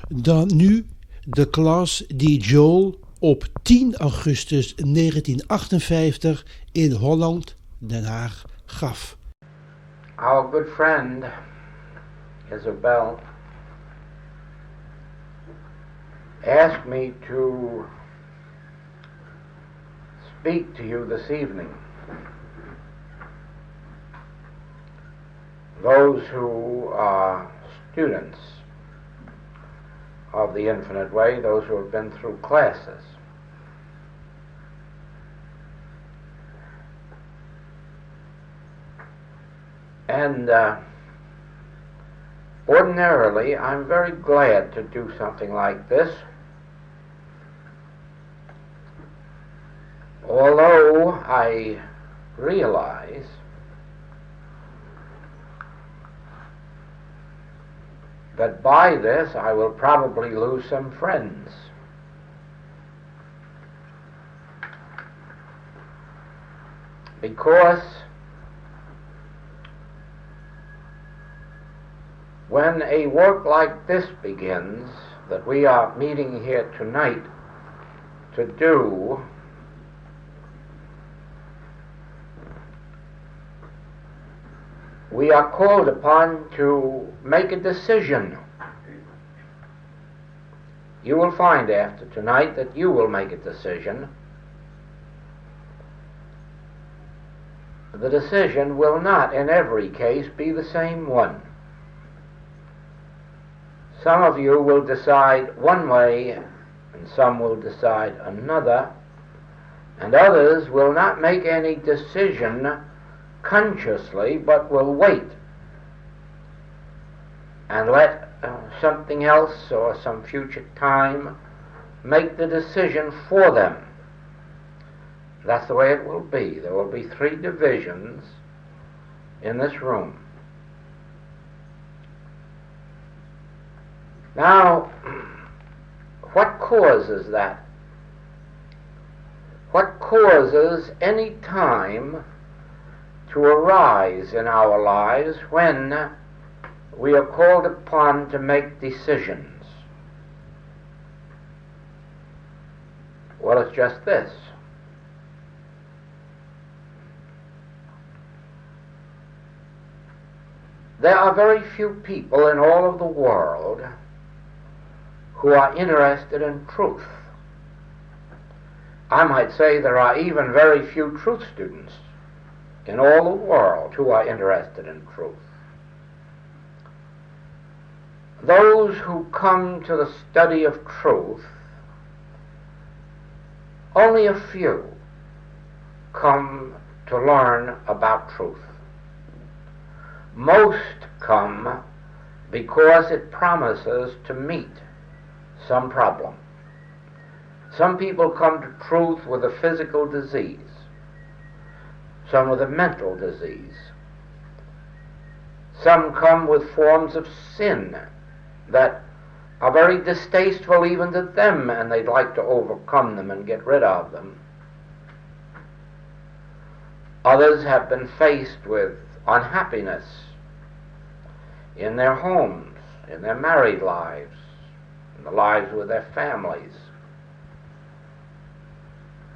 Dan nu de klas die Joel op 10 augustus 1958 in Holland, Den Haag, gaf. Our good friend Isabel asked me to speak to you this evening. Those who are students of the Infinite Way, those who have been through classes. And ordinarily, I'm very glad to do something like this, although I realize that by this I will probably lose some friends. Because when a work like this begins, that we are meeting here tonight to do, we are called upon to make a decision. You will find after tonight that you will make a decision. The decision will not, in every case, be the same one. Some of you will decide one way, and some will decide another, and others will not make any decision consciously, but will wait and let something else or some future time make the decision for them. That's the way it will be. There will be 3 divisions in this room. Now, what causes that? What causes any time to arise in our lives when we are called upon to make decisions? Well, it's just this. There are very few people in all of the world who are interested in truth. I might say there are even very few truth students in all the world who are interested in truth. Those who come to the study of truth, only a few come to learn about truth. Most come because it promises to meet some problem. Some people come to truth with a physical disease, some with a mental disease. Some come with forms of sin that are very distasteful even to them, and they'd like to overcome them and get rid of them. Others have been faced with unhappiness in their homes, in their married lives, in the lives with their families.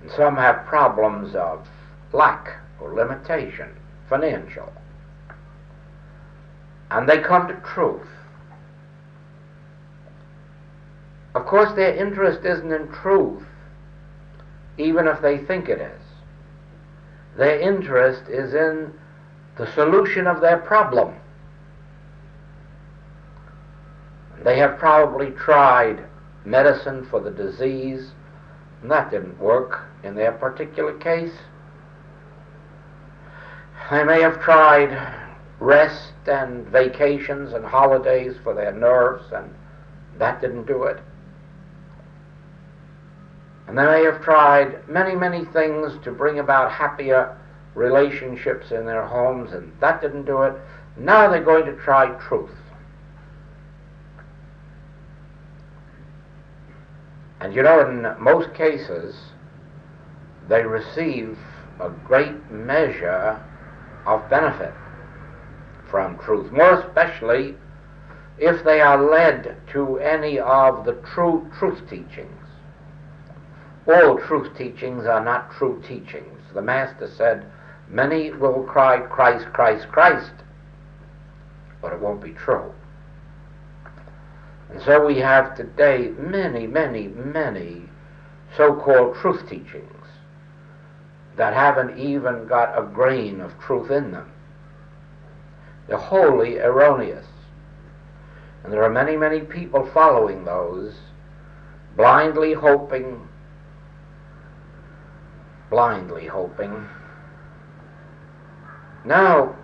And some have problems of lack or limitation, financial. And they come to truth. Of course, their interest isn't in truth, even if they think it is. Their interest is in the solution of their problem. They have probably tried medicine for the disease, and that didn't work in their particular case. They may have tried rest and vacations and holidays for their nerves, and that didn't do it. And they may have tried many, many things to bring about happier relationships in their homes, and that didn't do it. Now they're going to try truth. And you know, in most cases, they receive a great measure of benefit from truth, more especially if they are led to any of the true truth teachings. All truth teachings are not true teachings. The Master said, many will cry, Christ, Christ, Christ, but it won't be true. And so we have today many, many, many so-called truth teachings that haven't even got a grain of truth in them. They're wholly erroneous. And there are many, many people following those, blindly hoping. Now,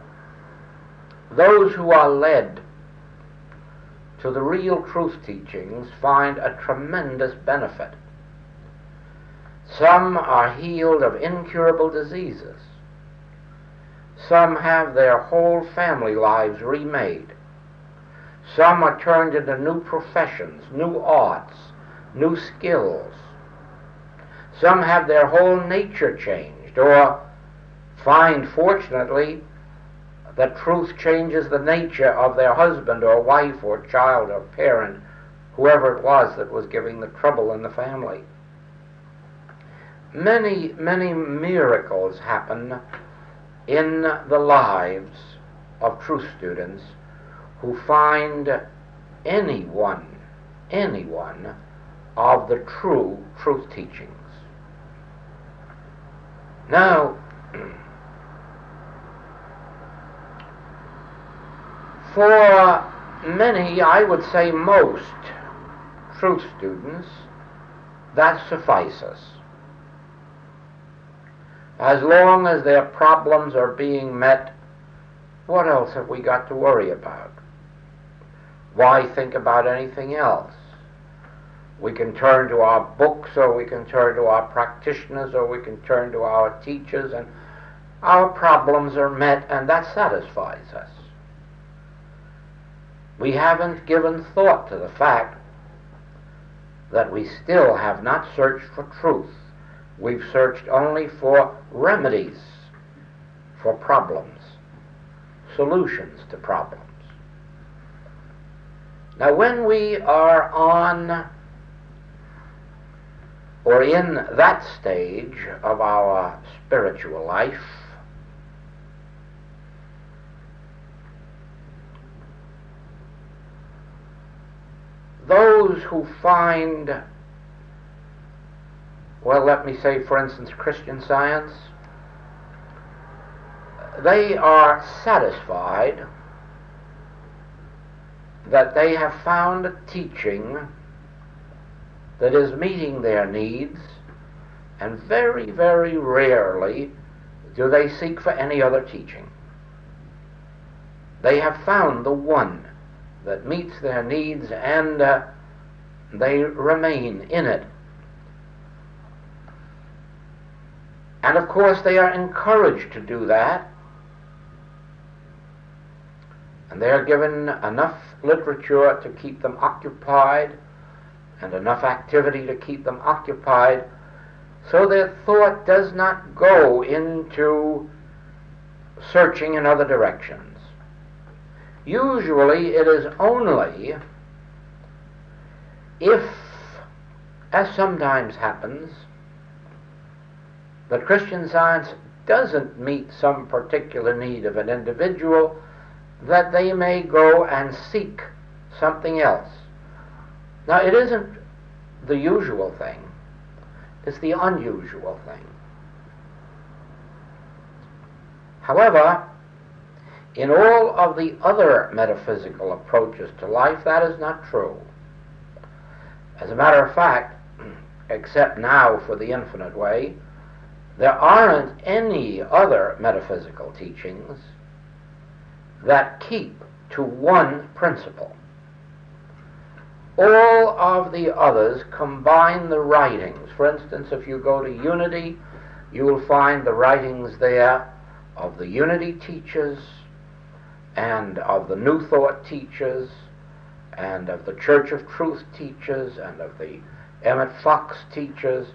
those who are led to the real truth teachings find a tremendous benefit. Some are healed of incurable diseases. Some have their whole family lives remade. Some are turned into new professions, new arts, new skills. Some have their whole nature changed, or find, fortunately, that truth changes the nature of their husband or wife or child or parent, whoever it was that was giving the trouble in the family. Many, many miracles happen in the lives of truth students who find any one of the true truth teachings. Now, for many, I would say most, truth students, that suffices. As long as their problems are being met, what else have we got to worry about? Why think about anything else? We can turn to our books, or we can turn to our practitioners, or we can turn to our teachers, and our problems are met, and that satisfies us. We haven't given thought to the fact that we still have not searched for truth. We've searched only for remedies for problems, solutions to problems. Now, when we are on or in that stage of our spiritual life, those who find, well, let me say, for instance, Christian Science, they are satisfied that they have found a teaching that is meeting their needs, and very, very rarely do they seek for any other teaching. They have found the one that meets their needs, and they remain in it. And of course they are encouraged to do that, and they are given enough literature to keep them occupied and enough activity to keep them occupied, so their thought does not go into searching in other directions. Usually it is only if, as sometimes happens, that Christian Science doesn't meet some particular need of an individual, that they may go and seek something else. Now, it isn't the usual thing, it's the unusual thing. However, in all of the other metaphysical approaches to life, that is not true. As a matter of fact, except now for the infinite way, there aren't any other metaphysical teachings that keep to one principle. All of the others combine the writings. For instance, if you go to Unity, you will find the writings there of the Unity teachers, and of the New Thought teachers, and of the Church of Truth teachers, and of the Emmett Fox teachers.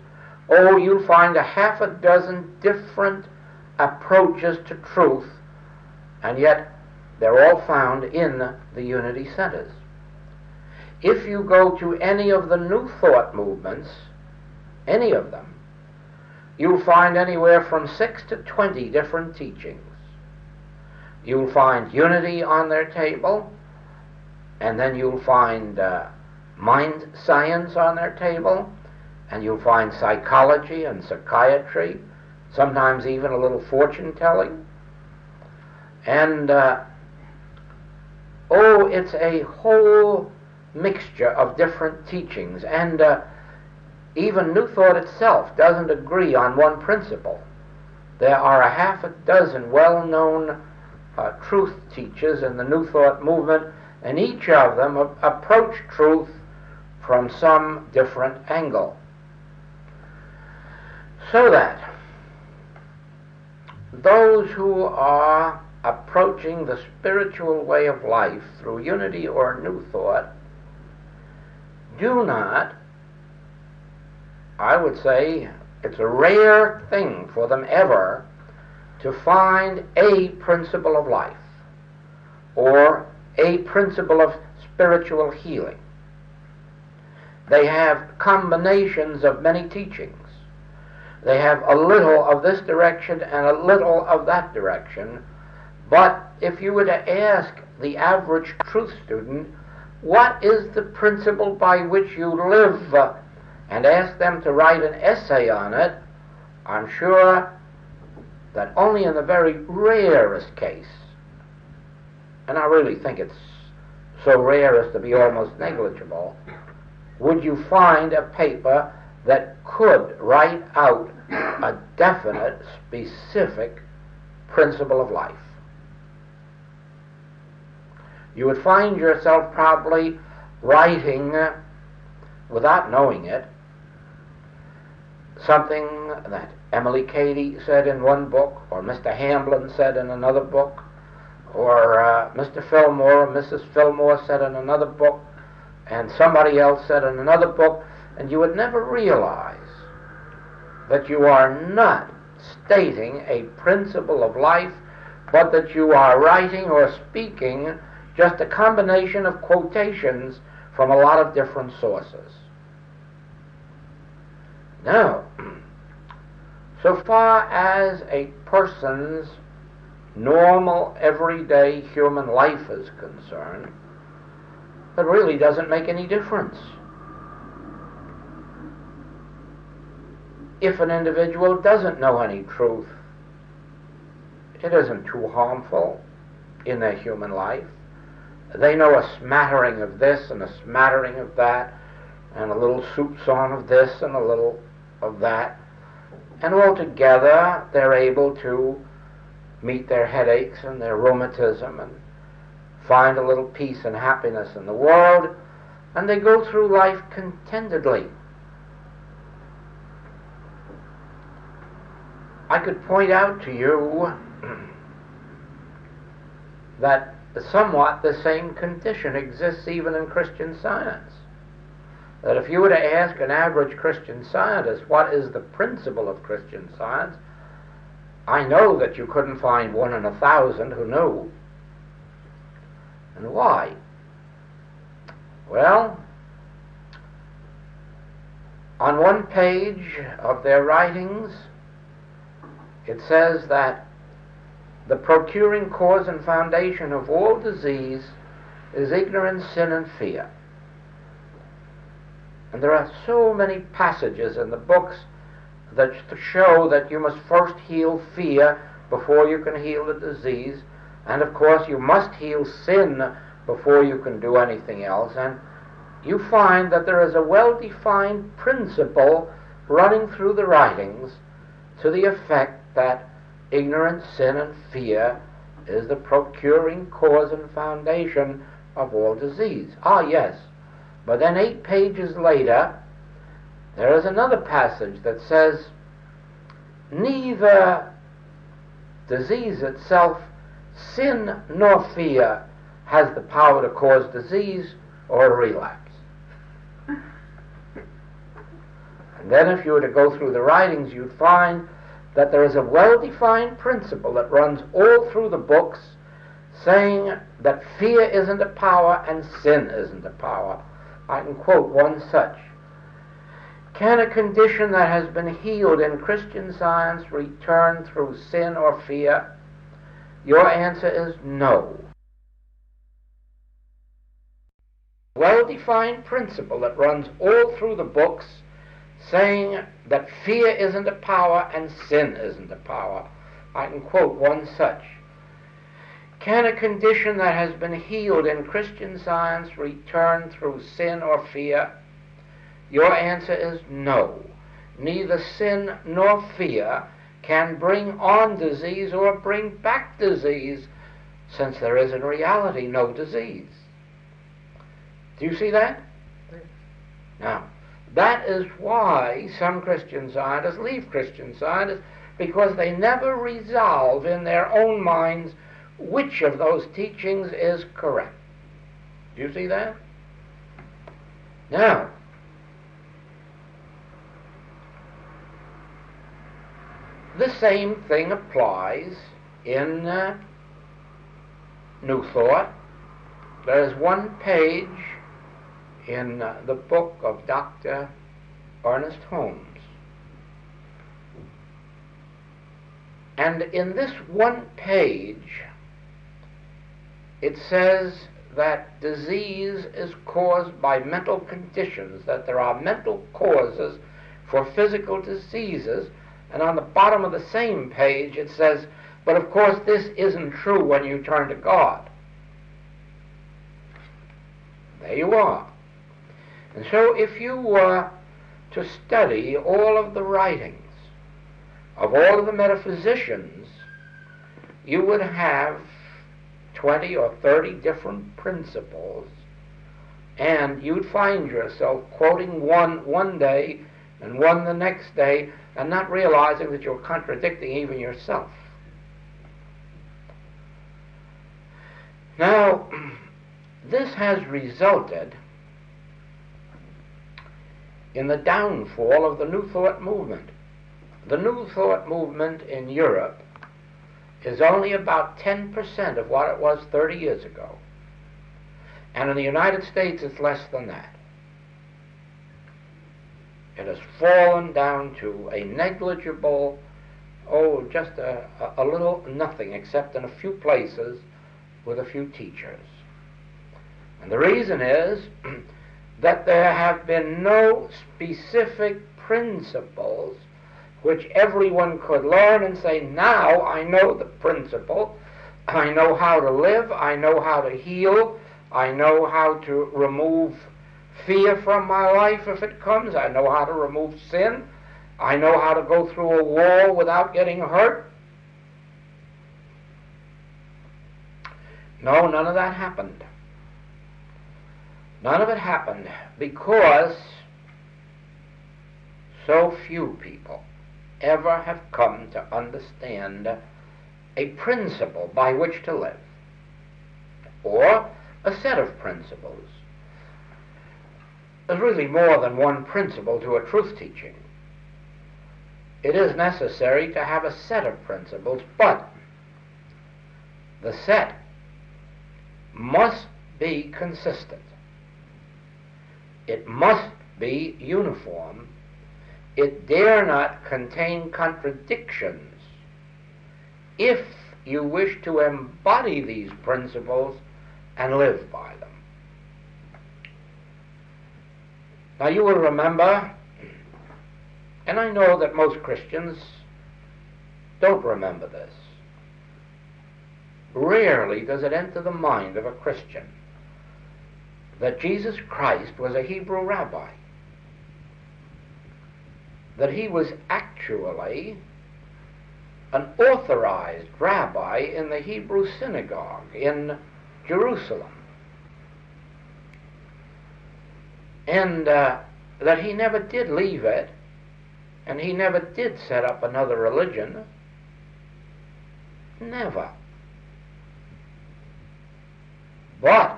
Oh, you'll find a half a dozen different approaches to truth, and yet they're all found in the Unity centers. If you go to any of the New Thought movements, any of them, you'll find anywhere from 6 to 20 different teachings. You'll find unity on their table, and then you'll find mind science on their table, and you'll find psychology and psychiatry, sometimes even a little fortune telling. And it's a whole mixture of different teachings, and even New Thought itself doesn't agree on one principle. There are a half a dozen well-known truth teachers in the New Thought movement, and each of them approach truth from some different angle. So that those who are approaching the spiritual way of life through unity or New Thought do not, I would say, it's a rare thing for them ever to find a principle of life or a principle of spiritual healing. They have combinations of many teachings. They have a little of this direction and a little of that direction. But if you were to ask the average truth student, what is the principle by which you live, and ask them to write an essay on it, I'm sure that only in the very rarest case, and I really think it's so rare as to be almost negligible, would you find a paper that could write out a definite, specific principle of life. You would find yourself probably writing, without knowing it, something that Emily Cady said in one book, or Mr. Hamblin said in another book, or Mr. Fillmore or Mrs. Fillmore said in another book, and somebody else said in another book, and you would never realize that you are not stating a principle of life, but that you are writing or speaking just a combination of quotations from a lot of different sources. Now, so far as a person's normal, everyday human life is concerned, it really doesn't make any difference. If an individual doesn't know any truth, it isn't too harmful in their human life. They know a smattering of this and a smattering of that, and a little soupçon of this and a little of that, and altogether they're able to meet their headaches and their rheumatism and find a little peace and happiness in the world, and they go through life contentedly. I could point out to you that somewhat the same condition exists even in Christian Science. That if you were to ask an average Christian Scientist what is the principle of Christian Science, I know that you couldn't find 1 in 1,000 who knew. And why? Well, on one page of their writings, it says that the procuring cause and foundation of all disease is ignorance, sin, and fear. And there are so many passages in the books that show that you must first heal fear before you can heal the disease, and of course you must heal sin before you can do anything else. And you find that there is a well-defined principle running through the writings to the effect that ignorance, sin, and fear is the procuring cause and foundation of all disease. Ah, yes. But then 8 pages later, there is another passage that says, neither disease itself, sin, nor fear has the power to cause disease or a relapse. And then if you were to go through the writings, you'd find that there is a well-defined principle that runs all through the books, saying that fear isn't a power and sin isn't a power. I can quote one such. Can a condition that has been healed in Christian Science return through sin or fear? Your answer is no. Well-defined principle that runs all through the books, saying that fear isn't a power and sin isn't a power. I can quote one such. Can a condition that has been healed in Christian Science return through sin or fear? Your answer is no. Neither sin nor fear can bring on disease or bring back disease, since there is in reality no disease. Do you see that? Now, that is why some Christian Scientists leave Christian Scientists, because they never resolve in their own minds which of those teachings is correct. Do you see that? Now, the same thing applies in New Thought. There is one page in the book of Dr. Ernest Holmes. And in this one page, it says that disease is caused by mental conditions, that there are mental causes for physical diseases. And on the bottom of the same page it says, but of course this isn't true when you turn to God. There you are. And so if you were to study all of the writings of all of the metaphysicians, you would have 20 or 30 different principles, and you'd find yourself quoting one day and one the next day, and not realizing that you're contradicting even yourself. Now, this has resulted in the downfall of the New Thought movement. The New Thought movement in Europe is only about 10% of what it was 30 years ago. And in the United States, it's less than that. It has fallen down to a negligible, just a little nothing, except in a few places with a few teachers. And the reason is that there have been no specific principles which everyone could learn and say, now I know the principle, I know how to live, I know how to heal, I know how to remove fear from my life if it comes, I know how to remove sin, I know how to go through a wall without getting hurt. No, none of that happened. None of it happened because so few people ever have come to understand a principle by which to live, or a set of principles. There's really more than one principle to a truth teaching. It is necessary to have a set of principles, but the set must be consistent. It must be uniform. It dare not contain contradictions if you wish to embody these principles and live by them. Now you will remember, and I know that most Christians don't remember this, rarely does it enter the mind of a Christian that Jesus Christ was a Hebrew rabbi, that he was actually an authorized rabbi in the Hebrew synagogue in Jerusalem, and that he never did leave it, and he never did set up another religion. Never. But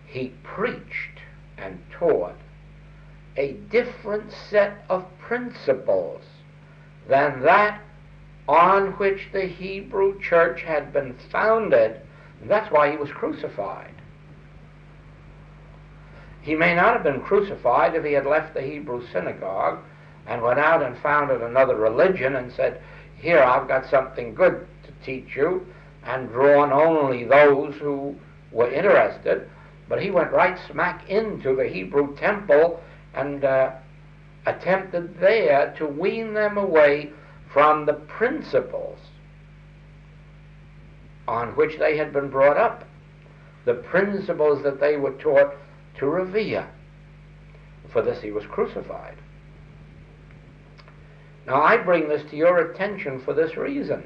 he preached and taught a different set of principles than that on which the Hebrew church had been founded. And that's why he was crucified. He may not have been crucified if he had left the Hebrew synagogue and went out and founded another religion and said, here, I've got something good to teach you, and drawn only those who were interested. But he went right smack into the Hebrew temple and attempted there to wean them away from the principles on which they had been brought up, the principles that they were taught to revere. For this he was crucified. Now I bring this to your attention for this reason.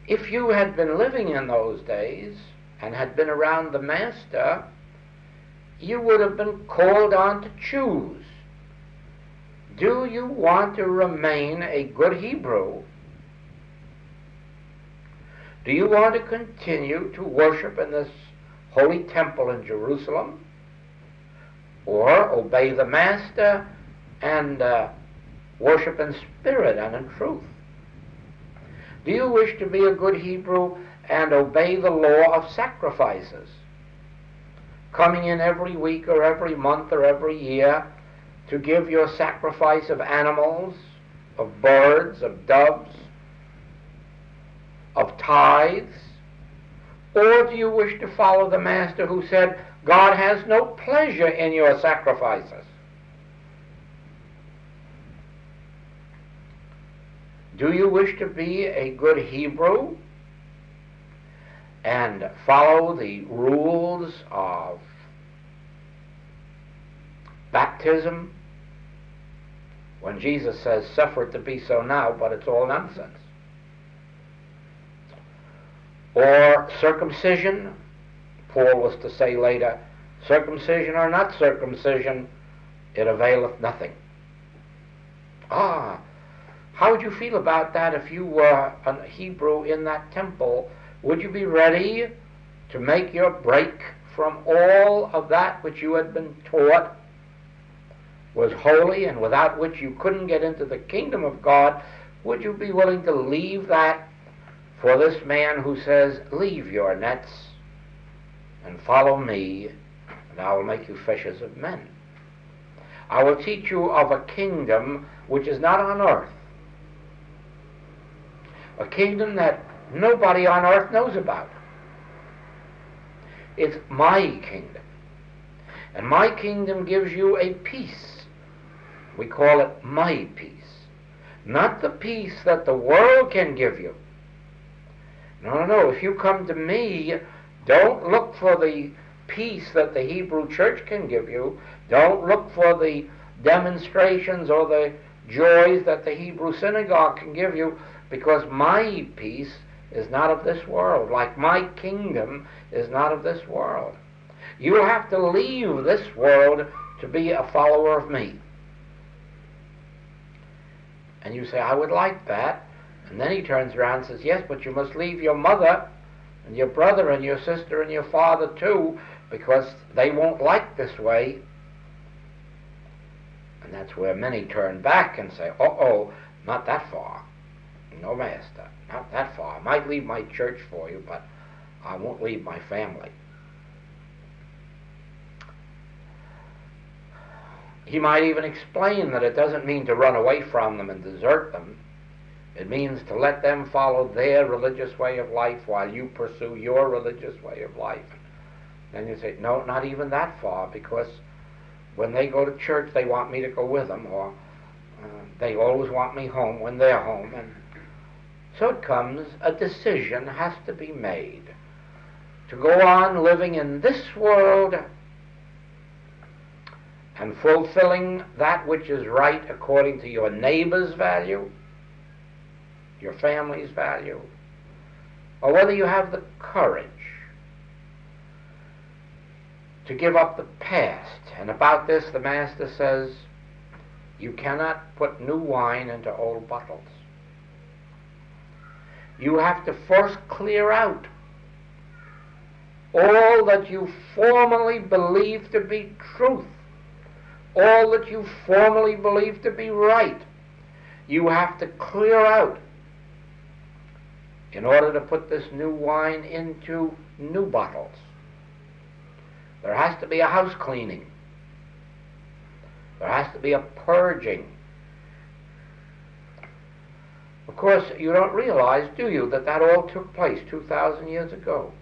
If you had been living in those days and had been around the Master, you would have been called on to choose. Do you want to remain a good Hebrew? Do you want to continue to worship in this holy temple in Jerusalem? Or obey the Master and worship in spirit and in truth? Do you wish to be a good Hebrew and obey the law of sacrifices, coming in every week or every month or every year to give your sacrifice of animals, of birds, of doves, of tithes? Or do you wish to follow the Master who said, God has no pleasure in your sacrifices? Do you wish to be a good Hebrew and follow the rules of baptism when Jesus says, suffer it to be so now, but it's all nonsense? Or circumcision? Paul was to say later, circumcision or not circumcision, it availeth nothing. How would you feel about that if you were a Hebrew in that temple? Would you be ready to make your break from all of that which you had been taught was holy and without which you couldn't get into the kingdom of God? Would you be willing to leave that for this man who says, leave your nets and follow me, and I will make you fishers of men? I will teach you of a kingdom which is not on earth, a kingdom that nobody on earth knows about. It's my kingdom. And my kingdom gives you a peace. We call it my peace. Not the peace that the world can give you. No. If you come to me, don't look for the peace that the Hebrew church can give you. Don't look for the demonstrations or the joys that the Hebrew synagogue can give you, because my peace is not of this world, like my kingdom is not of this world. You have to leave this world to be a follower of me. And you say, I would like that. And then he turns around and says, yes, but you must leave your mother and your brother and your sister and your father too, because they won't like this way. And that's where many turn back and say, not that far. No, Master, not that far. I might leave my church for you, but I won't leave my family. He might even explain that it doesn't mean to run away from them and desert them. It means to let them follow their religious way of life while you pursue your religious way of life. Then you say, no, not even that far, because when they go to church, they want me to go with them, or they always want me home when they're home. And so it comes, a decision has to be made to go on living in this world and fulfilling that which is right according to your neighbor's value, your family's value, or whether you have the courage to give up the past. And about this the Master says, you cannot put new wine into old bottles. You have to first clear out all that you formerly believed to be truth, all that you formerly believed to be right. You have to clear out in order to put this new wine into new bottles. There has to be a house cleaning. There has to be a purging. Of course, you don't realize, do you, that that all took place 2,000 years ago?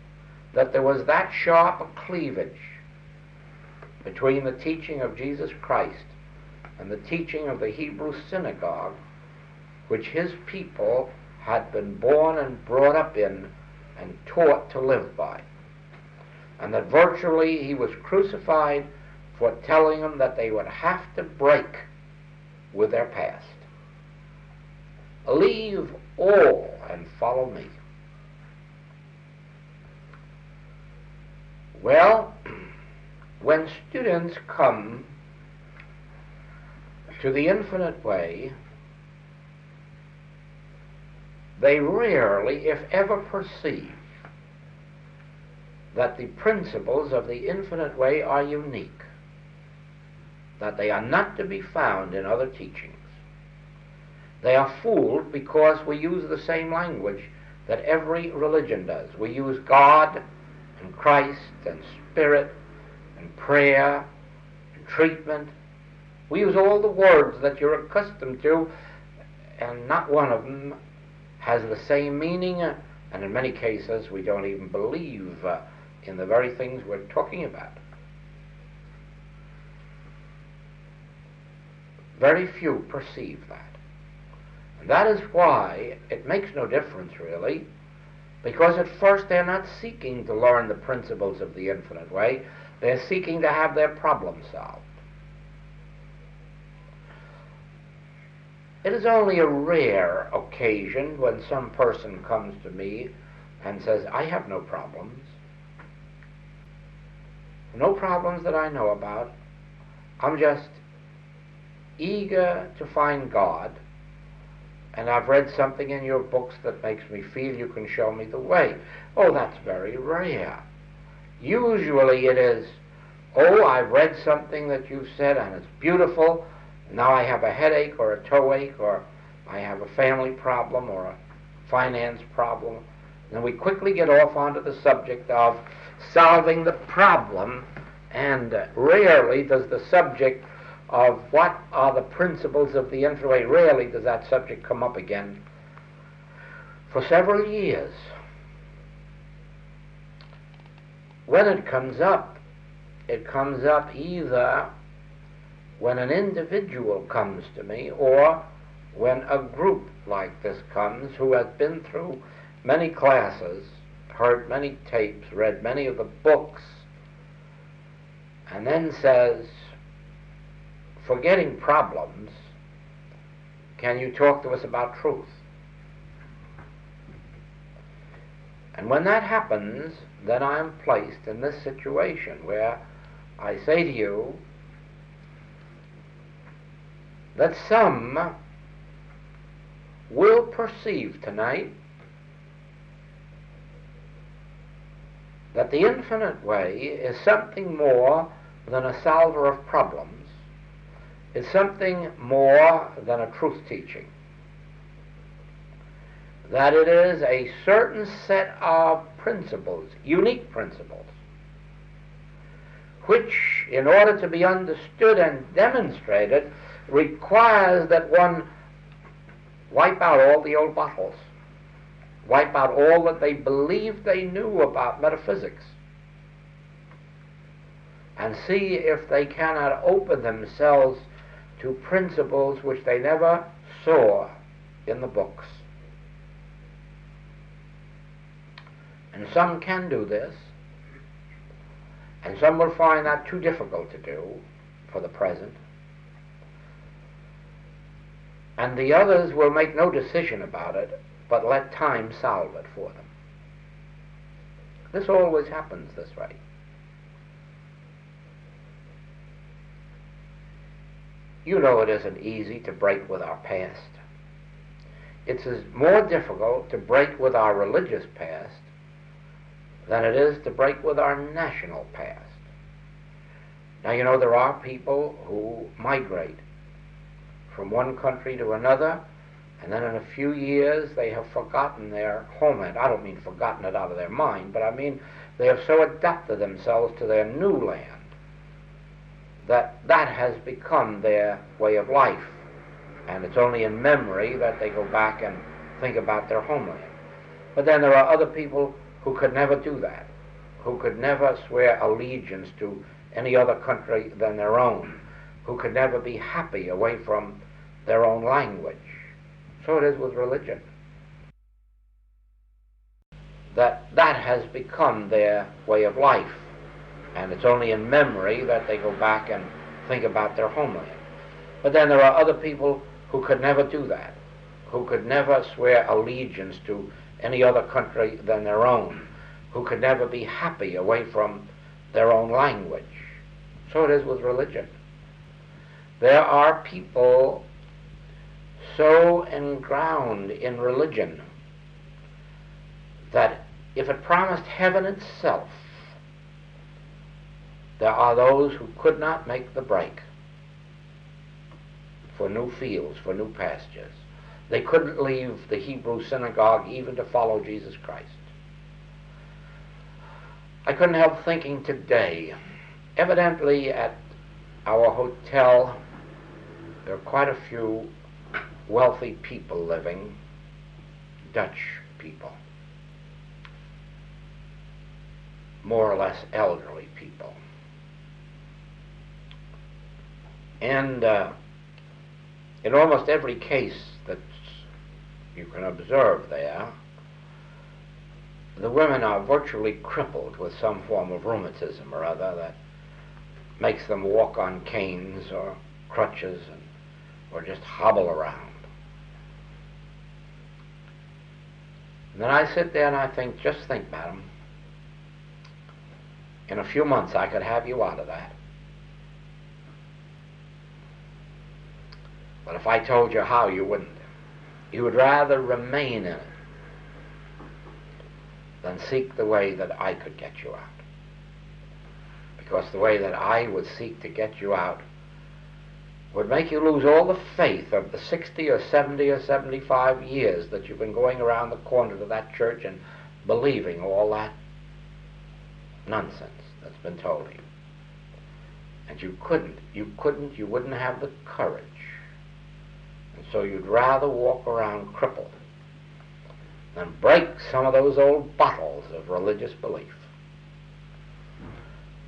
That there was that sharp a cleavage between the teaching of Jesus Christ and the teaching of the Hebrew synagogue, which his people had been born and brought up in and taught to live by. And that virtually he was crucified for telling them that they would have to break with their past. Leave all and follow me. Well, when students come to the infinite way, they rarely, if ever, perceive that the principles of the infinite way are unique, that they are not to be found in other teachings. They are fooled because we use the same language that every religion does. We use God and Christ and Spirit and prayer and treatment. We use all the words that you're accustomed to, and not one of them has the same meaning, and in many cases we don't even believe in the very things we're talking about. Very few perceive that. And that is why it makes no difference, really, because at first they're not seeking to learn the principles of the infinite way. They're seeking to have their problem solved. It is only a rare occasion when some person comes to me and says, I have no problems. No problems that I know about. I'm just eager to find God, and I've read something in your books that makes me feel you can show me the way. Oh, that's very rare. Usually it is, oh, I've read something that you've said and it's beautiful. Now I have a headache or a toe ache, or I have a family problem or a finance problem. And we quickly get off onto the subject of solving the problem, and rarely does the subject of what are the principles of the infinite way, rarely does that subject come up again for several years. When it comes up either when an individual comes to me, or when a group like this comes who has been through many classes, heard many tapes, read many of the books, and then says, forgetting problems, can you talk to us about truth? And when that happens, then I am placed in this situation where I say to you that some will perceive tonight that the infinite way is something more than a solver of problems. It's something more than a truth teaching. That it is a certain set of principles, unique principles, which, in order to be understood and demonstrated, requires that one wipe out all the old bottles, wipe out all that they believed they knew about metaphysics, and see if they cannot open themselves to principles which they never saw in the books. And some can do this, and some will find that too difficult to do for the present, and the others will make no decision about it, but let time solve it for them. This always happens this way. You know it isn't easy to break with our past. It's more difficult to break with our religious past than it is to break with our national past. Now, you know, there are people who migrate from one country to another, and then in a few years they have forgotten their homeland. I don't mean forgotten it out of their mind, but I mean They have so adapted themselves to their new land that has become their way of life. And it's only in memory that they go back and think about their homeland. But then there are other people who could never do that, who could never swear allegiance to any other country than their own, who could never be happy away from their own language. So it is with religion. That has become their way of life. And it's only in memory that they go back and think about their homeland. But then there are other people who could never do that, who could never swear allegiance to any other country than their own, who could never be happy away from their own language. So it is with religion. There are people so engrounded in religion that if it promised heaven itself, there are those who could not make the break for new fields, for new pastures. They couldn't leave the Hebrew synagogue even to follow Jesus Christ. I couldn't help thinking today, evidently at our hotel, there are quite a few wealthy people living, Dutch people, more or less elderly people. And in almost every case that you can observe there, the women are virtually crippled with some form of rheumatism or other that makes them walk on canes or crutches or just hobble around. And then I sit there and I think, just think, madam, in a few months I could have you out of that. But if I told you how, you wouldn't. You would rather remain in it than seek the way that I could get you out. Because the way that I would seek to get you out would make you lose all the faith of the 60 or 70 or 75 years that you've been going around the corner to that church and believing all that nonsense that's been told you. And you wouldn't have the courage. And so you'd rather walk around crippled than break some of those old bottles of religious belief.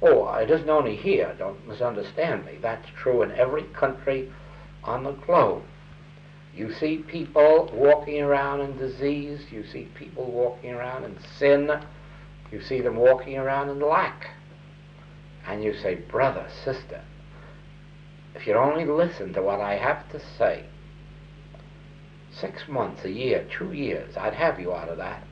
Oh, it isn't only here, don't misunderstand me. That's true in every country on the globe. You see people walking around in disease, you see people walking around in sin, you see them walking around in lack. And you say, brother, sister, if you'd only listen to what I have to say, 6 months, a year, 2 years, I'd have you out of that.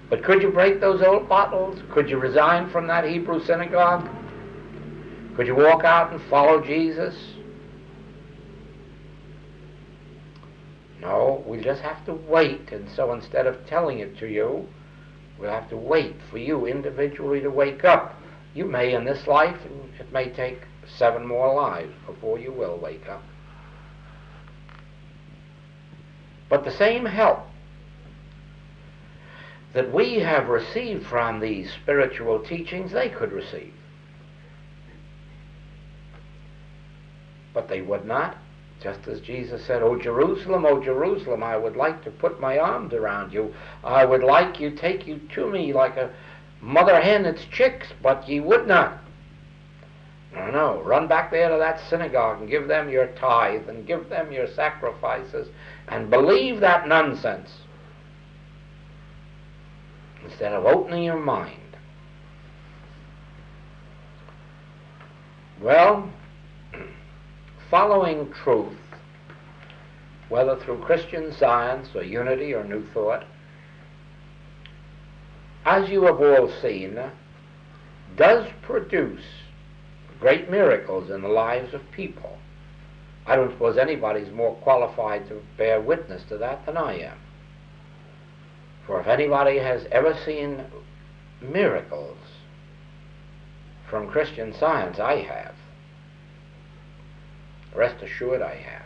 But could you break those old bottles? Could you resign from that Hebrew synagogue? Could you walk out and follow Jesus? No, we just have to wait. And so instead of telling it to you, we'll have to wait for you individually to wake up. You may in this life, and it may take 7 more lives before you will wake up. But the same help that we have received from these spiritual teachings, they could receive. But they would not. Just as Jesus said, O Jerusalem, I would like to put my arms around you. I would like you, take you to me like a mother hen its chicks, but ye would not. No, run back there to that synagogue and give them your tithe and give them your sacrifices and believe that nonsense instead of opening your mind. Well, following truth, whether through Christian Science or Unity or New Thought, as you have all seen, does produce great miracles in the lives of people. I don't suppose anybody's more qualified to bear witness to that than I am. For if anybody has ever seen miracles from Christian Science, I have. Rest assured I have.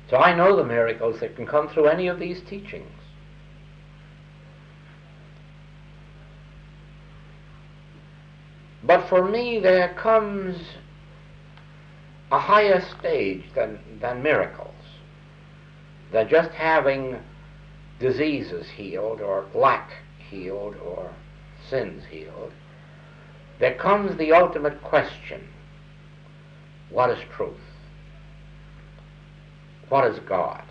So I know the miracles that can come through any of these teachings. But for me there comes a higher stage than miracles, than just having diseases healed or lack healed or sins healed. There comes the ultimate question: what is truth? What is God?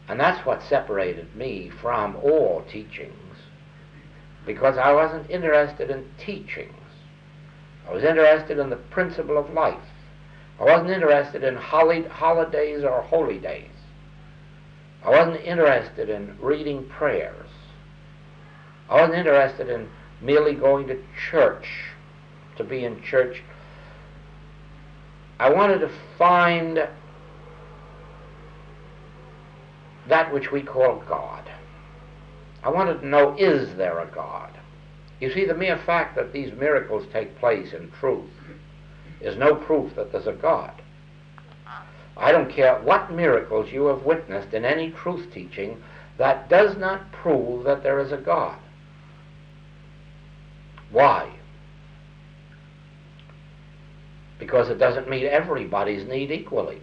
And that's what separated me from all teachings, because I wasn't interested in teachings. I was interested in the principle of life. I wasn't interested in holidays or holy days. I wasn't interested in reading prayers. I wasn't interested in merely going to church to be in church. I wanted to find that which we call God. I wanted to know, is there a God? You see, the mere fact that these miracles take place in truth is no proof that there's a God. I don't care what miracles you have witnessed in any truth teaching, that does not prove that there is a God. Why? Because it doesn't meet everybody's need equally.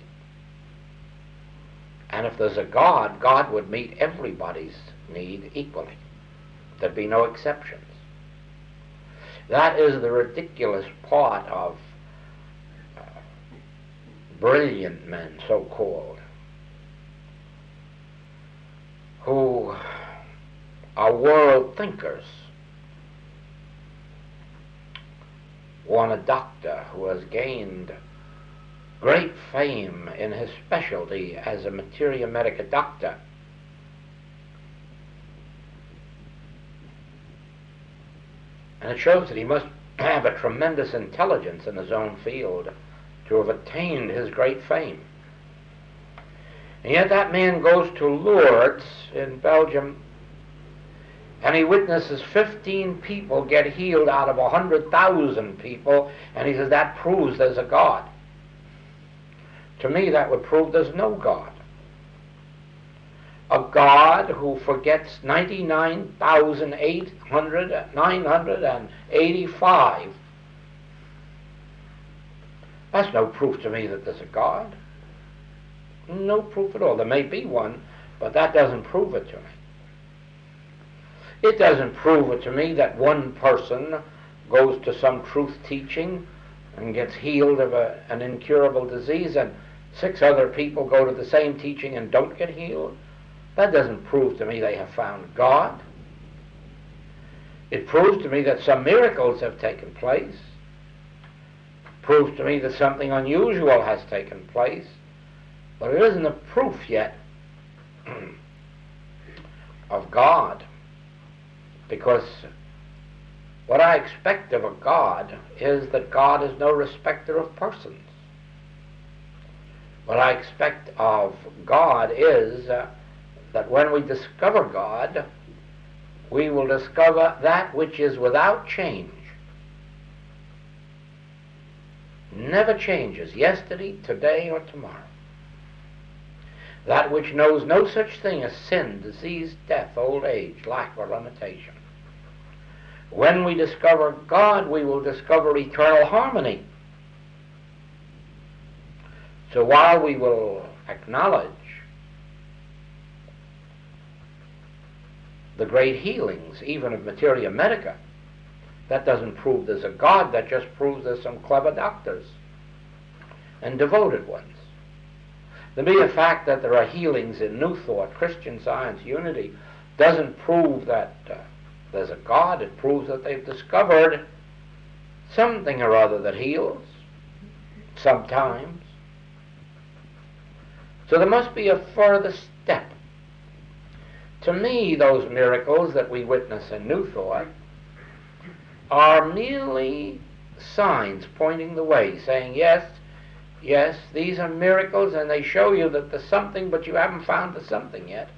And if there's a God, God would meet everybody's need equally. There'd be no exceptions. That is the ridiculous part of brilliant men, so-called, who are world thinkers. One, a doctor who has gained great fame in his specialty as a materia medica doctor, and it shows that he must have a tremendous intelligence in his own field to have attained his great fame. And yet that man goes to Lourdes in Belgium, and he witnesses 15 people get healed out of 100,000 people, and he says that proves there's a God. To me, that would prove there's no God. A God who forgets 99,985. That's no proof to me that there's a God. No proof at all. There may be one, but that doesn't prove it to me. It doesn't prove it to me that one person goes to some truth teaching and gets healed of an incurable disease, and 6 other people go to the same teaching and don't get healed. That doesn't prove to me they have found God. It proves to me that some miracles have taken place. It proves to me that something unusual has taken place. But it isn't a proof yet of God. Because what I expect of a God is that God is no respecter of persons. What I expect of God is that when we discover God, we will discover that which is without change. Never changes, yesterday, today, or tomorrow. That which knows no such thing as sin, disease, death, old age, lack, or limitation. When we discover God, we will discover eternal harmony. So while we will acknowledge the great healings, even of materia medica, that doesn't prove there's a God. That just proves there's some clever doctors and devoted ones. The mere fact that there are healings in New Thought, Christian Science, Unity, doesn't prove that there's a God. It proves that they've discovered something or other that heals, sometimes. So there must be a further step. To me, those miracles that we witness in New Thought are merely signs pointing the way, saying, yes, yes, these are miracles, and they show you that there's something, but you haven't found the something yet.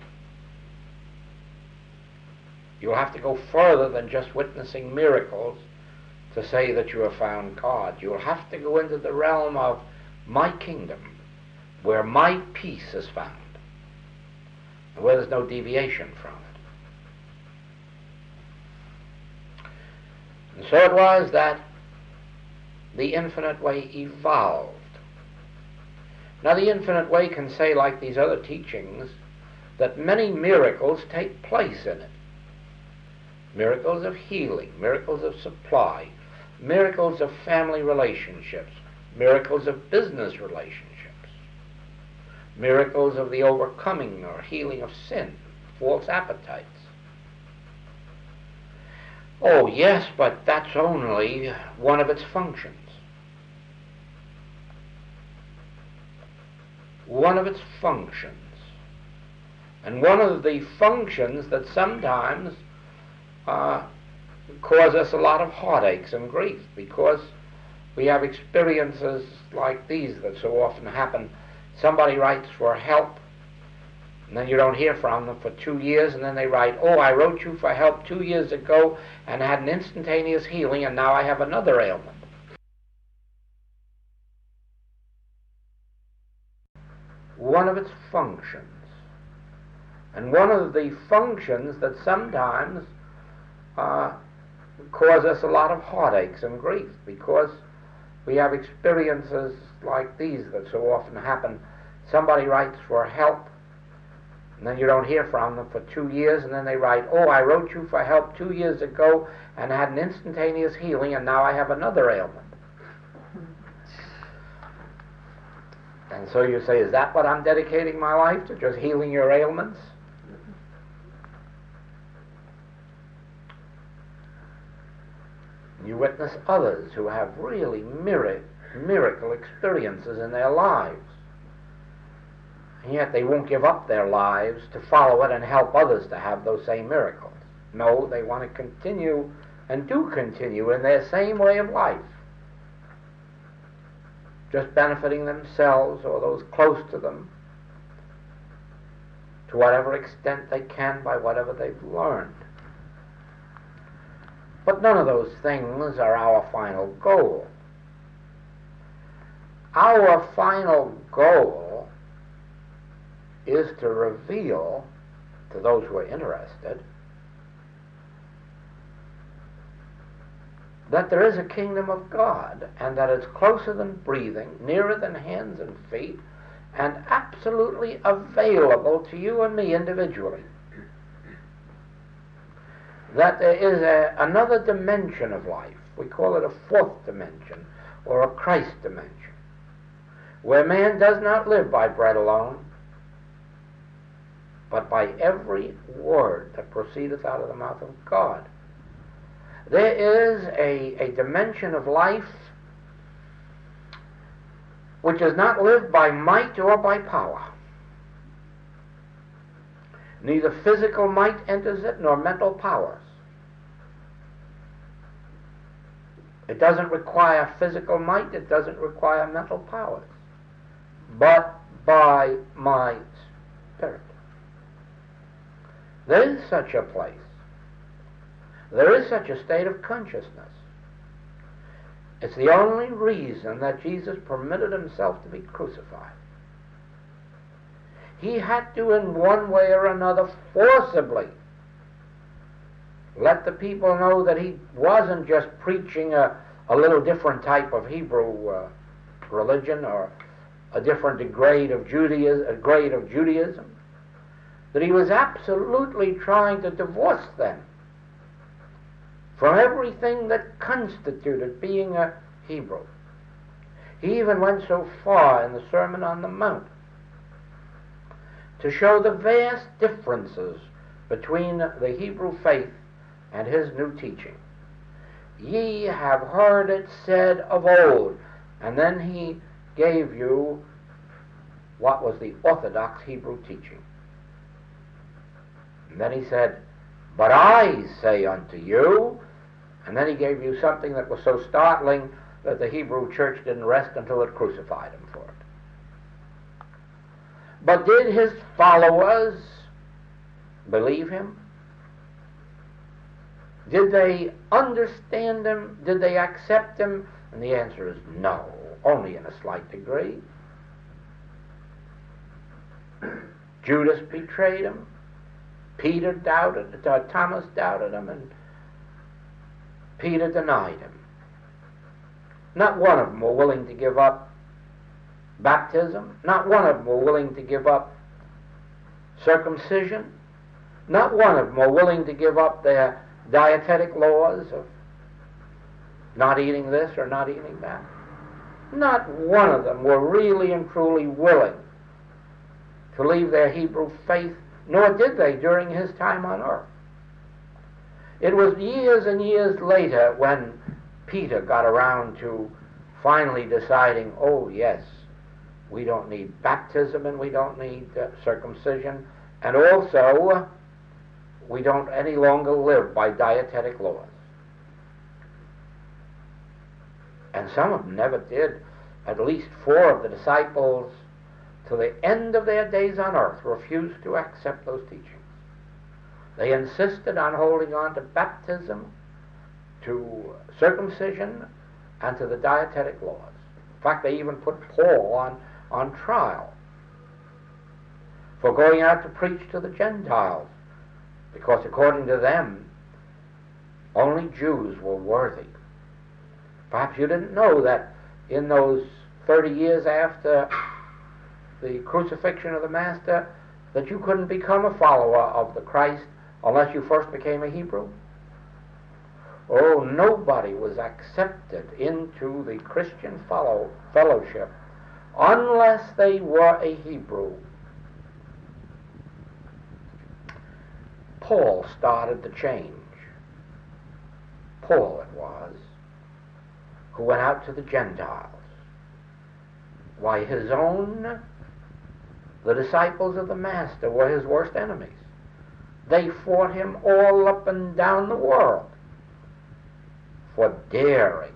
You'll have to go further than just witnessing miracles to say that you have found God. You'll have to go into the realm of my kingdom, where my peace is found, and where there's no deviation from it. And so it was that the infinite way evolved. Now the infinite way can say, like these other teachings, that many miracles take place in it. Miracles of healing, miracles of supply, miracles of family relationships, miracles of business relationships, miracles of the overcoming or healing of sin, false appetites. Oh yes, but that's only one of its functions. One of its functions. And one of the functions that sometimes cause us a lot of heartaches and grief, because we have experiences like these that so often happen. Somebody writes for help, and then you don't hear from them for 2 years, and then they write, oh, I wrote you for help 2 years ago and had an instantaneous healing, and now I have another ailment. One of its functions. And one of the functions that sometimes cause us a lot of heartaches and grief, because we have experiences like these that so often happen. Somebody writes for help, and then you don't hear from them for 2 years, and then they write, oh, I wrote you for help 2 years ago and had an instantaneous healing, and now I have another ailment. And so you say, is that what I'm dedicating my life to, just healing your ailments? You witness others who have really miracle experiences in their lives, and yet they won't give up their lives to follow it and help others to have those same miracles. No, they want to continue, and do continue, in their same way of life, just benefiting themselves or those close to them to whatever extent they can by whatever they've learned. But none of those things are our final goal. Our final goal is to reveal to those who are interested that there is a kingdom of God, and that it's closer than breathing, nearer than hands and feet, and absolutely available to you and me individually. That there is another dimension of life. We call it a fourth dimension, or a Christ dimension, where man does not live by bread alone, but by every word that proceedeth out of the mouth of God. There is a dimension of life which is not lived by might or by power. Neither physical might enters it, nor mental powers. It doesn't require physical might, it doesn't require mental powers, but by my Spirit. There is such a place. There is such a state of consciousness. It's the only reason that Jesus permitted himself to be crucified. He had to, in one way or another, forcibly let the people know that he wasn't just preaching a little different type of Hebrew religion, or a different grade of Judaism, that he was absolutely trying to divorce them from everything that constituted being a Hebrew. He even went so far in the Sermon on the Mount to show the vast differences between the Hebrew faith and his new teaching. Ye have heard it said of old. And then he gave you what was the orthodox Hebrew teaching. And then he said, but I say unto you. And then he gave you something that was so startling that the Hebrew church didn't rest until it crucified him for it. But did his followers believe him? Did they understand him? Did they accept him? And the answer is no, only in a slight degree. Judas betrayed him. Peter doubted, Thomas doubted him, and Peter denied him. Not one of them were willing to give up baptism. Not one of them were willing to give up circumcision. Not one of them were willing to give up their dietetic laws of not eating this or not eating that. Not one of them were really and truly willing to leave their Hebrew faith, nor did they during his time on earth. It was years and years later when Peter got around to finally deciding, oh yes, we don't need baptism and we don't need circumcision, and also we don't any longer live by dietetic laws. And some of them never did. At least 4 of the disciples, to the end of their days on earth, refused to accept those teachings. They insisted on holding on to baptism, to circumcision, and to the dietetic laws. In fact, they even put Paul on trial for going out to preach to the Gentiles, because according to them, only Jews were worthy. Perhaps you didn't know that in those 30 years after the crucifixion of the Master, that you couldn't become a follower of the Christ unless you first became a Hebrew. Oh, nobody was accepted into the Christian fellowship unless they were a Hebrew. Paul started the change. Paul it was who went out to the Gentiles. Why, his own, the disciples of the Master, were his worst enemies. They fought him all up and down the world for daring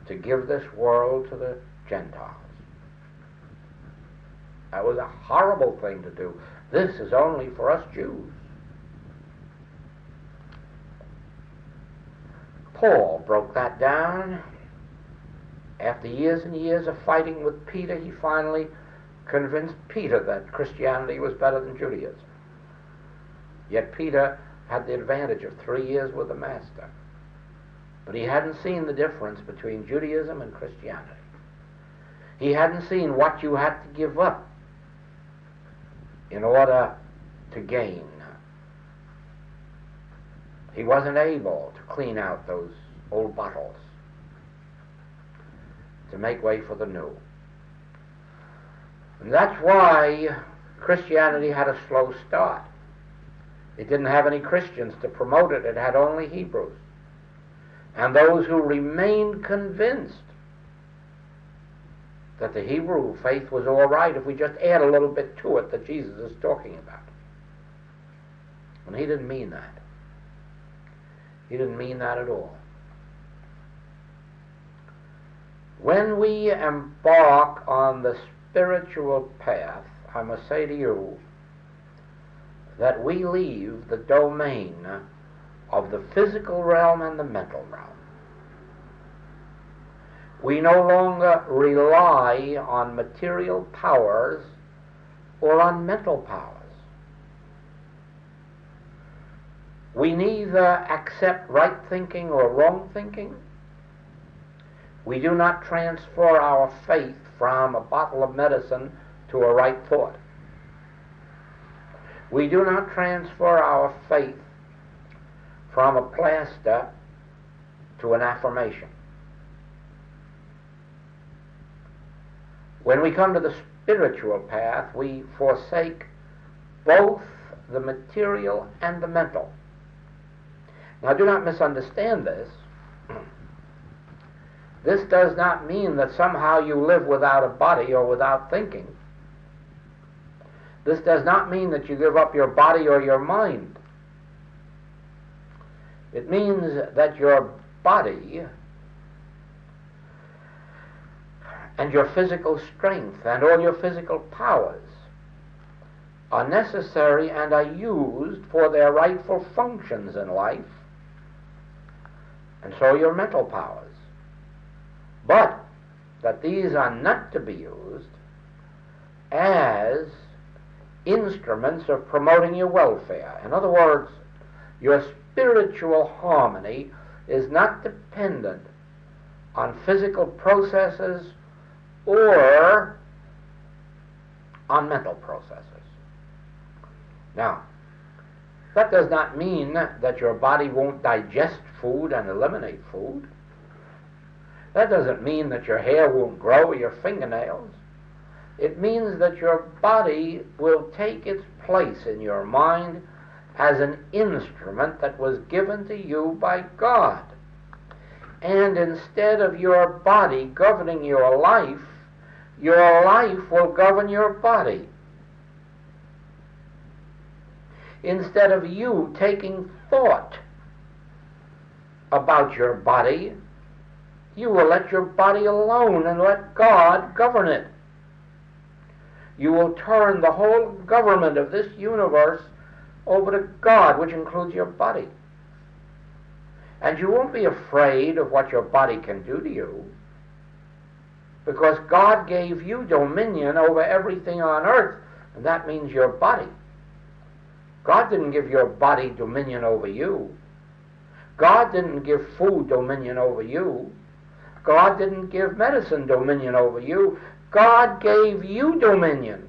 to give this world to the Gentiles. That was a horrible thing to do. This is only for us Jews. Paul broke that down. After years and years of fighting with Peter, he finally convinced Peter that Christianity was better than Judaism. Yet Peter had the advantage of 3 years with the Master. But he hadn't seen the difference between Judaism and Christianity. He hadn't seen what you had to give up in order to gain. He wasn't able to clean out those old bottles to make way for the new. And that's why Christianity had a slow start. It didn't have any Christians to promote it. It had only Hebrews. And those who remained convinced that the Hebrew faith was all right if we just add a little bit to it that Jesus is talking about. And he didn't mean that. He didn't mean that at all. When we embark on the spiritual path, I must say to you that we leave the domain of the physical realm and the mental realm. We no longer rely on material powers or on mental powers. We neither accept right thinking or wrong thinking. We do not transfer our faith from a bottle of medicine to a right thought. We do not transfer our faith from a plaster to an affirmation. When we come to the spiritual path, we forsake both the material and the mental. Now, do not misunderstand this. This does not mean that somehow you live without a body or without thinking. This does not mean that you give up your body or your mind. It means that your body and your physical strength and all your physical powers are necessary and are used for their rightful functions in life, and so your mental powers. But that these are not to be used as instruments of promoting your welfare. In other words, your spiritual harmony is not dependent on physical processes or on mental processes. Now, that does not mean that your body won't digest food and eliminate food. That doesn't mean that your hair won't grow or your fingernails. It means that your body will take its place in your mind as an instrument that was given to you by God. And instead of your body governing your life will govern your body. Instead of you taking thought about your body, you will let your body alone and let God govern it. You will turn the whole government of this universe over to God, which includes your body. And you won't be afraid of what your body can do to you, because God gave you dominion over everything on earth, and that means your body. God didn't give your body dominion over you. God didn't give food dominion over you. God didn't give medicine dominion over you. God gave you dominion.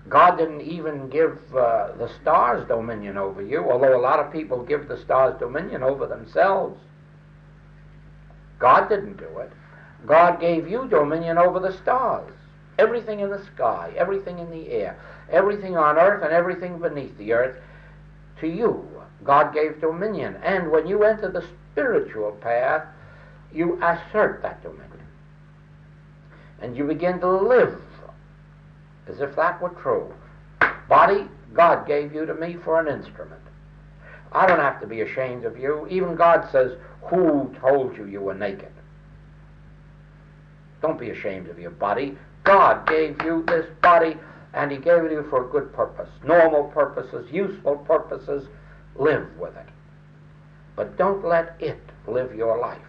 God didn't even give the stars dominion over you, although a lot of people give the stars dominion over themselves. God didn't do it. God gave you dominion over the stars. Everything in the sky, everything in the air, everything on earth and everything beneath the earth, to you, God gave dominion. And when you enter the spiritual path, you assert that dominion. And you begin to live as if that were true. Body, God gave you to me for an instrument. I don't have to be ashamed of you. Even God says, who told you you were naked? Don't be ashamed of your body. God gave you this body, and He gave it to you for a good purpose. Normal purposes, useful purposes. Live with it. But don't let it live your life.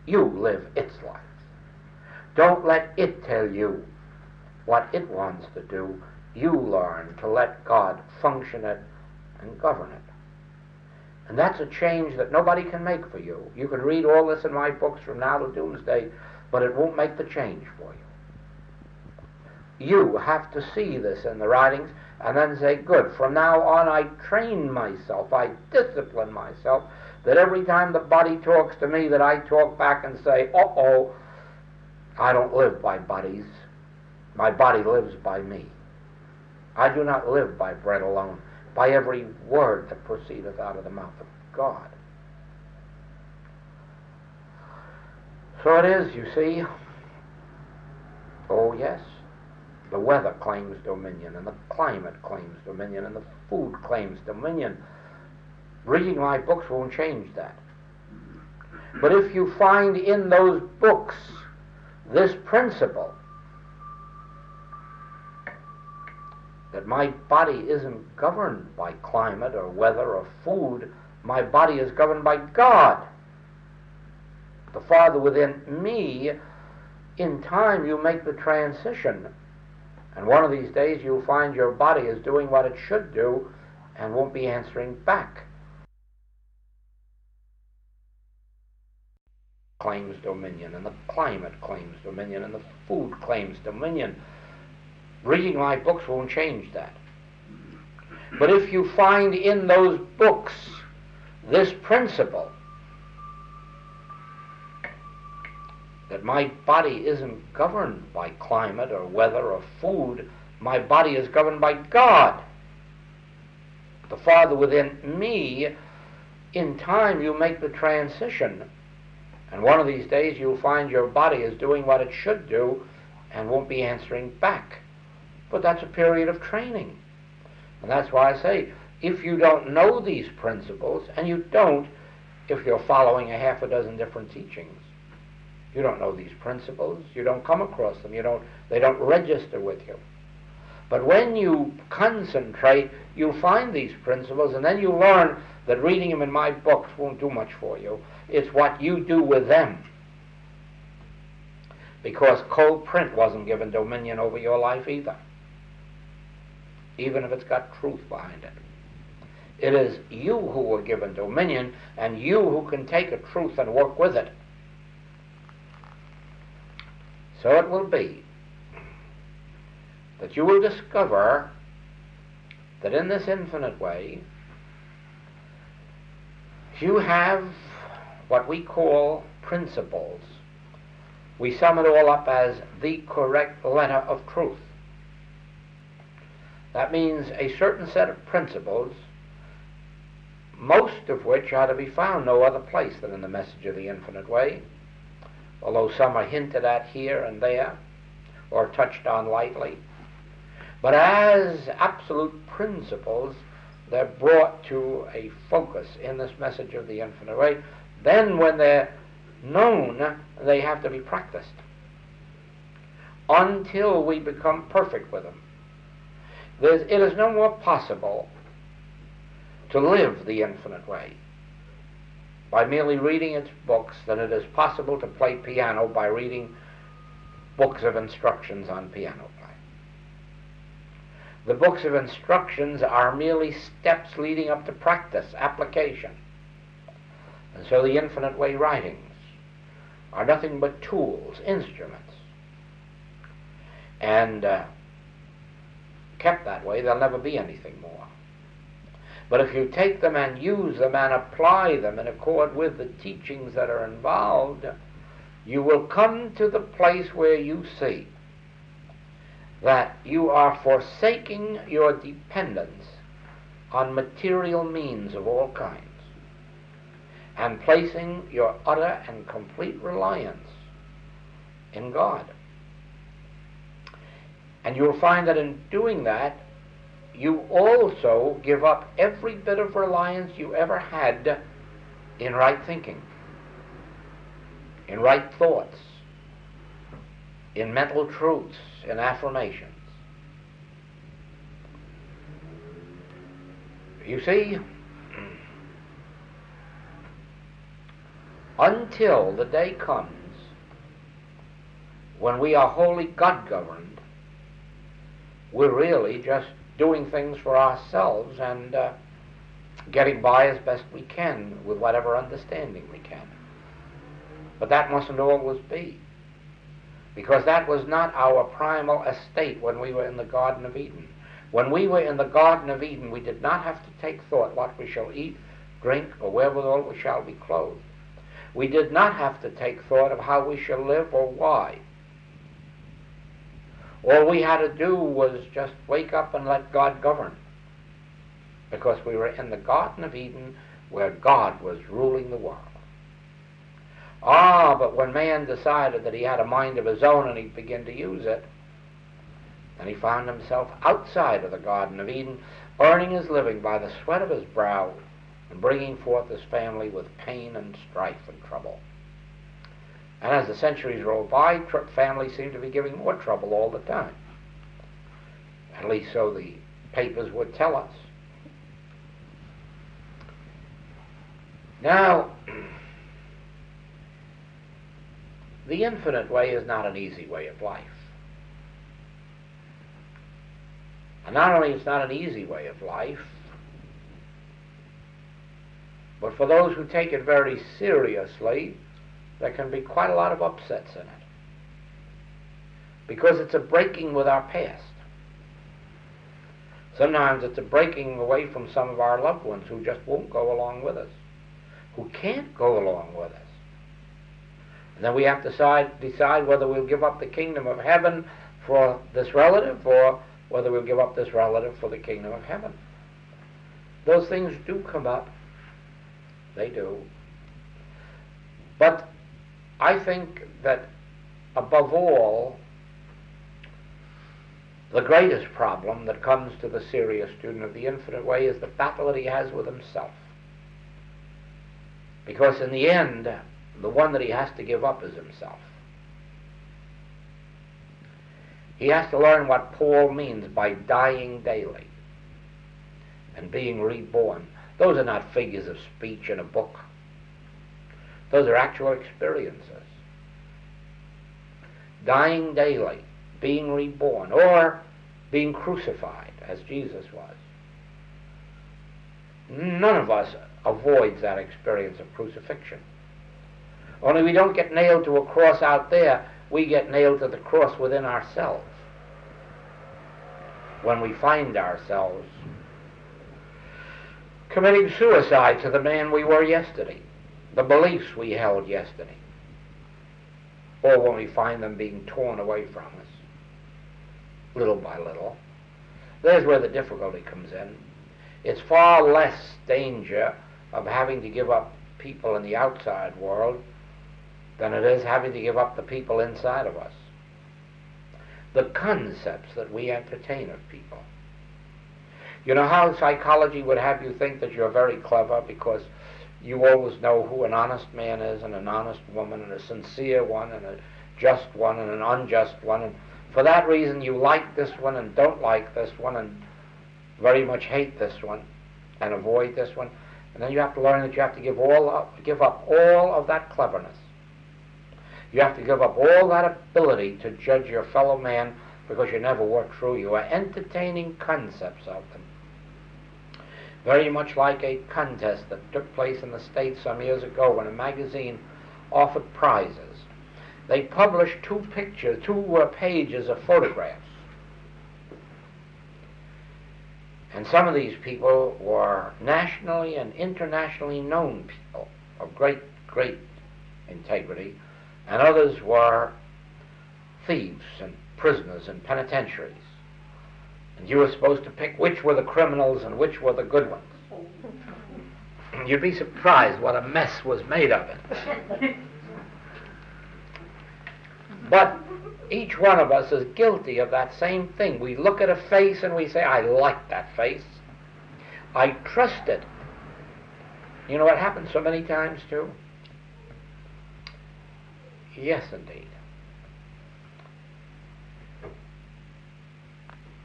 You live its life. Don't let it tell you what it wants to do. You learn to let God function it and govern it. And that's a change that nobody can make for you. You can read all this in my books from now to doomsday, but it won't make the change for you. You have to see this in the writings and then say, good, from now on I train myself, I discipline myself, that every time the body talks to me that I talk back and say, uh-oh, I don't live by bodies. My body lives by me. I do not live by bread alone, by every word that proceedeth out of the mouth of God. So it is, you see. Oh, yes. The weather claims dominion, and the climate claims dominion, and the food claims dominion. Reading my books won't change that. But if you find in those books this principle, that my body isn't governed by climate or weather or food, my body is governed by God, the Father within me, in time you make the transition. And one of these days you'll find your body is doing what it should do and won't be answering back. Claims dominion, and the climate claims dominion, and the food claims dominion. Reading my books won't change that. But if you find in those books this principle, that my body isn't governed by climate or weather or food, my body is governed by God, the Father within me, in time you make the transition. And one of these days you'll find your body is doing what it should do and won't be answering back. But that's a period of training. And that's why I say, if you don't know these principles, and you don't if you're following a half a dozen different teachings, you don't know these principles, you don't come across them, they don't register with you. But when you concentrate, you'll find these principles, and then you learn that reading them in my books won't do much for you. It's what you do with them. Because cold print wasn't given dominion over your life either, even if it's got truth behind it. It is you who were given dominion, and you who can take a truth and work with it. So it will be that you will discover that in this infinite way you have what we call principles. We sum it all up as the correct letter of truth. That means a certain set of principles, most of which are to be found no other place than in the message of the infinite way, although some are hinted at here and there or touched on lightly. But as absolute principles, they're brought to a focus in this message of the infinite way. Then when they're known, they have to be practiced until we become perfect with them. It is no more possible to live the infinite way by merely reading its books than it is possible to play piano by reading books of instructions on piano playing. The books of instructions are merely steps leading up to practice, application. And so the infinite way writings are nothing but tools, instruments. And kept that way, there'll never be anything more. But if you take them and use them and apply them in accord with the teachings that are involved, you will come to the place where you see that you are forsaking your dependence on material means of all kinds and placing your utter and complete reliance in God. And you'll find that in doing that, you also give up every bit of reliance you ever had in right thinking, in right thoughts, in mental truths, in affirmations. You see, until the day comes when we are wholly God-governed, we're really just doing things for ourselves and getting by as best we can with whatever understanding we can. But that mustn't always be, because that was not our primal estate when we were in the Garden of Eden. When we were in the Garden of Eden, we did not have to take thought what we shall eat, drink, or wherewithal we shall be clothed. We did not have to take thought of how we shall live or why. All we had to do was just wake up and let God govern, because we were in the Garden of Eden where God was ruling the world. But when man decided that he had a mind of his own and he began to use it, then he found himself outside of the Garden of Eden, earning his living by the sweat of his brow and bringing forth his family with pain and strife and trouble. And as the centuries rolled by, families seemed to be giving more trouble all the time. At least so the papers would tell us. Now, the infinite way is not an easy way of life. And not only is it not an easy way of life, but for those who take it very seriously, there can be quite a lot of upsets in it, because it's a breaking with our past. Sometimes it's a breaking away from some of our loved ones who just won't go along with us, who can't go along with us. And then we have to decide whether we'll give up the kingdom of heaven for this relative, or whether we'll give up this relative for the kingdom of heaven. Those things do come up. They do. But I think that above all, the greatest problem that comes to the serious student of the infinite way is the battle that he has with himself. Because in the end, the one that he has to give up is himself. He has to learn what Paul means by dying daily and being reborn. Those are not figures of speech in a book. Those are actual experiences. Dying daily, being reborn, or being crucified as Jesus was. None of us avoids that experience of crucifixion. Only we don't get nailed to a cross out there, we get nailed to the cross within ourselves. When we find ourselves committing suicide to the man we were yesterday, the beliefs we held yesterday, or when we find them being torn away from us, little by little. There's where the difficulty comes in. It's far less danger of having to give up people in the outside world than it is having to give up the people inside of us. The concepts that we entertain of people. You know how psychology would have you think that you're very clever because you always know who an honest man is and an honest woman and a sincere one and a just one and an unjust one, and for that reason you like this one and don't like this one and very much hate this one and avoid this one. And then you have to learn that you have to give up all of that cleverness. You have to give up all that ability to judge your fellow man because you never work through. You are entertaining concepts of them. Very much like a contest that took place in the States some years ago when a magazine offered prizes. They published two pages of photographs. And some of these people were nationally and internationally known people of great, great integrity, and others were thieves and prisoners in penitentiaries. And you were supposed to pick which were the criminals and which were the good ones. You'd be surprised what a mess was made of it. But each one of us is guilty of that same thing. We look at a face and we say, I like that face. I trust it. You know what happens so many times too? Yes, indeed.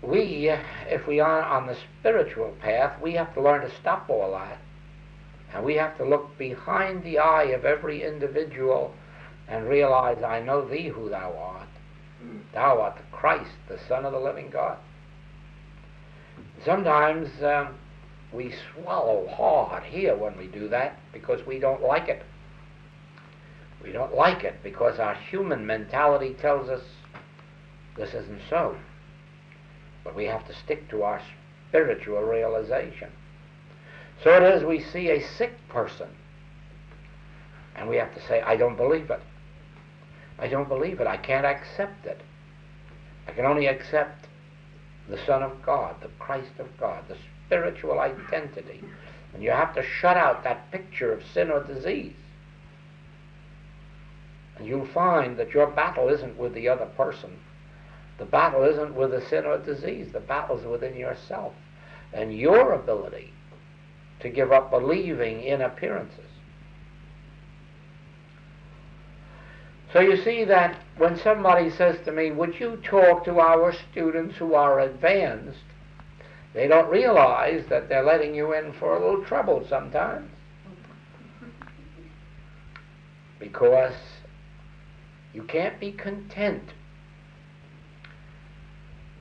We, if we are on the spiritual path, we have to learn to stop all that. And we have to look behind the eye of every individual and realize, I know thee who thou art. Thou art the Christ, the Son of the living God. Sometimes we swallow hard here when we do that because we don't like it. We don't like it because our human mentality tells us this isn't so. But we have to stick to our spiritual realization. So it is we see a sick person and we have to say, I don't believe it. I don't believe it. I can't accept it. I can only accept the Son of God, the Christ of God, the spiritual identity. And you have to shut out that picture of sin or disease. And you'll find that your battle isn't with the other person. The battle isn't with the sin or disease. The battle is within yourself and your ability to give up believing in appearances. So you see that when somebody says to me, would you talk to our students who are advanced, they don't realize that they're letting you in for a little trouble sometimes. Because you can't be content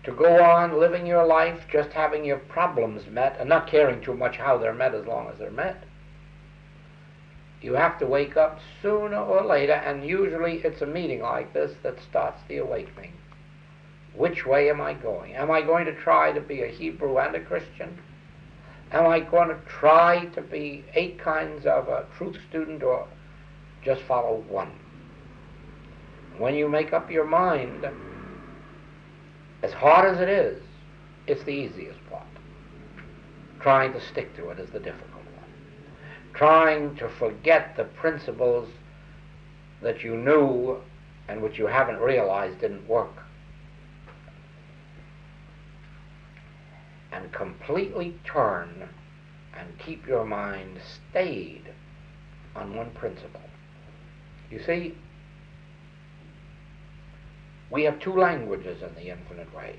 to go on living your life just having your problems met and not caring too much how they're met as long as they're met. You have to wake up sooner or later, and usually it's a meeting like this that starts the awakening. Which way am I going? Am I going to try to be a Hebrew and a Christian? Am I going to try to be 8 kinds of a truth student or just follow one? When you make up your mind, as hard as it is, it's the easiest part. Trying to stick to it is the difficult one. Trying to forget the principles that you knew and which you haven't realized didn't work. And completely turn and keep your mind stayed on one principle. You see, we have 2 languages in the infinite way.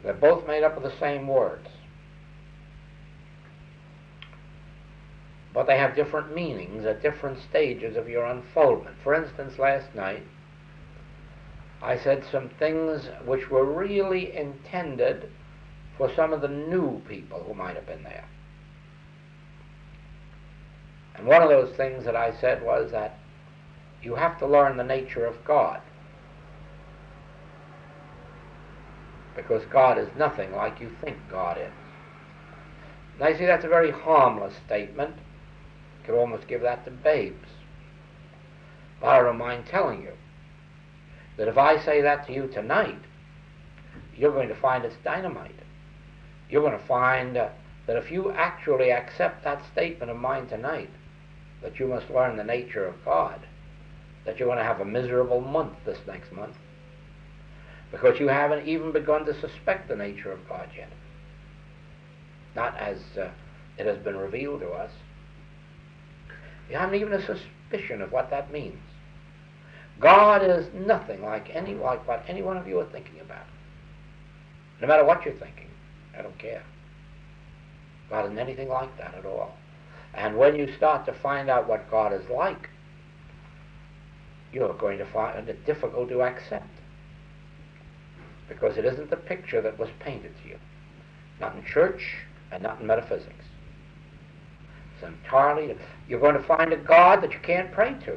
They're both made up of the same words. But they have different meanings at different stages of your unfoldment. For instance, last night, I said some things which were really intended for some of the new people who might have been there. And one of those things that I said was that you have to learn the nature of God, because God is nothing like you think God is. And I see that's a very harmless statement. You could almost give that to babes. But I don't mind telling you that if I say that to you tonight, you're going to find it's dynamite. You're going to find that if you actually accept that statement of mine tonight, that you must learn the nature of God, that you're going to have a miserable month this next month, because you haven't even begun to suspect the nature of God yet. Not as it has been revealed to us. You haven't even a suspicion of what that means. God is nothing like what any one of you are thinking about. No matter what you're thinking, I don't care. God isn't anything like that at all. And when you start to find out what God is like, you're going to find it difficult to accept, because it isn't the picture that was painted to you. Not in church and not in metaphysics. It's entirely, you're going to find a God that you can't pray to.